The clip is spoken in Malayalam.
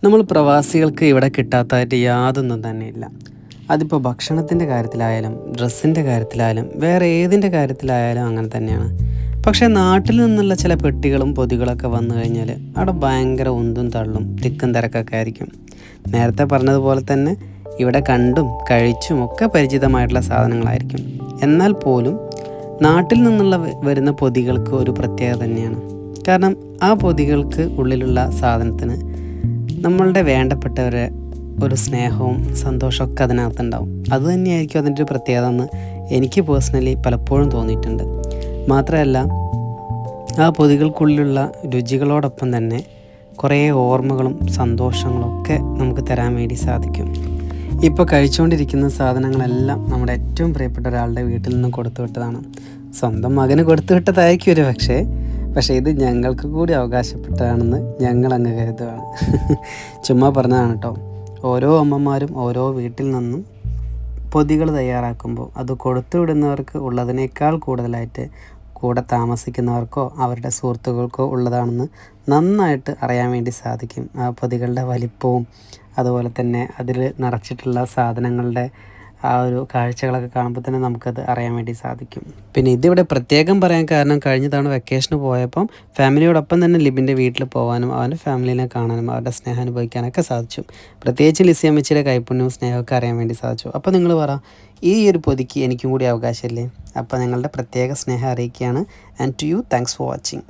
നമ്മൾ പ്രവാസികൾക്ക് ഇവിടെ കിട്ടാത്തതായിട്ട് യാതൊന്നും തന്നെയില്ല. അതിപ്പോൾ ഭക്ഷണത്തിൻ്റെ കാര്യത്തിലായാലും ഡ്രസ്സിൻ്റെ കാര്യത്തിലായാലും വേറെ ഏതിൻ്റെ കാര്യത്തിലായാലും അങ്ങനെ തന്നെയാണ്. പക്ഷേ നാട്ടിൽ നിന്നുള്ള ചില പെട്ടികളും പൊതികളൊക്കെ വന്നു കഴിഞ്ഞാൽ അവിടെ ഭയങ്കര ഉന്തും തള്ളും തിക്കും തിരക്കൊക്കെ ആയിരിക്കും. നേരത്തെ പറഞ്ഞതുപോലെ തന്നെ ഇവിടെ കണ്ടും കഴിച്ചും ഒക്കെ പരിചിതമായിട്ടുള്ള സാധനങ്ങളായിരിക്കും. എന്നാൽ പോലും നാട്ടിൽ നിന്നുള്ള വരുന്ന പൊതികൾക്ക് ഒരു പ്രത്യേകത തന്നെയാണ്. കാരണം ആ പൊതികൾക്ക് ഉള്ളിലുള്ള സാധനത്തിന് നമ്മളുടെ വേണ്ടപ്പെട്ടവരെ ഒരു സ്നേഹവും സന്തോഷമൊക്കെ അതിനകത്തുണ്ടാവും. അതുതന്നെയായിരിക്കും അതിൻ്റെ ഒരു പ്രത്യേകത എന്ന് എനിക്ക് പേഴ്സണലി പലപ്പോഴും തോന്നിയിട്ടുണ്ട്. മാത്രമല്ല, ആ പൊതികൾക്കുള്ളിലുള്ള രുചികളോടൊപ്പം തന്നെ കുറേ ഓർമ്മകളും സന്തോഷങ്ങളും ഒക്കെ നമുക്ക് തരാൻ വേണ്ടി സാധിക്കും. ഇപ്പോൾ കഴിച്ചുകൊണ്ടിരിക്കുന്ന സാധനങ്ങളെല്ലാം നമ്മുടെ ഏറ്റവും പ്രിയപ്പെട്ട ഒരാളുടെ വീട്ടിൽ നിന്ന് കൊടുത്തു വിട്ടതാണ്. സ്വന്തം മകന് കൊടുത്തു വിട്ടതായിരിക്കും ഒരു പക്ഷേ ഇത് ഞങ്ങൾക്ക് കൂടി അവകാശപ്പെട്ടതാണെന്ന് ഞങ്ങളങ്ങ് കരുതുകയാണ്. ചുമ്മാ പറഞ്ഞതാണ് കേട്ടോ. ഓരോ അമ്മമാരും ഓരോ വീട്ടിൽ നിന്നും പൊതികൾ തയ്യാറാക്കുമ്പോൾ അത് കൊടുത്തു വിടുന്നവർക്ക് ഉള്ളതിനേക്കാൾ കൂടുതലായിട്ട് കൂടെ താമസിക്കുന്നവർക്കോ അവരുടെ സുഹൃത്തുക്കൾക്കോ ഉള്ളതാണെന്ന് നന്നായിട്ട് അറിയാൻ വേണ്ടി സാധിക്കും. ആ പൊതികളുടെ വലിപ്പവും അതുപോലെ തന്നെ അതിൽ നിറച്ചിട്ടുള്ള സാധനങ്ങളുടെ ആ ഒരു കാഴ്ചകളൊക്കെ കാണുമ്പോൾ തന്നെ നമുക്കത് അറിയാൻ വേണ്ടി സാധിക്കും. പിന്നെ ഇതിവിടെ പ്രത്യേകം പറയാൻ കാരണം, കഴിഞ്ഞ തവണ വെക്കേഷന് പോയപ്പം ഫാമിലിയോടൊപ്പം തന്നെ ലിബിൻ്റെ വീട്ടിൽ പോകാനും അവൻ്റെ ഫാമിലിനെ കാണാനും അവരുടെ സ്നേഹം അനുഭവിക്കാനൊക്കെ സാധിച്ചു. പ്രത്യേകിച്ച് ലിസി അമ്മച്ചിയുടെ കൈപ്പുണ്യവും സ്നേഹമൊക്കെ അറിയാൻ വേണ്ടി സാധിച്ചു. അപ്പോൾ നിങ്ങൾ പറ, ഈ ഒരു പൊതിക്ക് എനിക്കും കൂടി അവകാശമില്ലേ? അപ്പോൾ ഞങ്ങളുടെ പ്രത്യേക സ്നേഹം അറിയിക്കുകയാണ്. And to you, thanks for watching.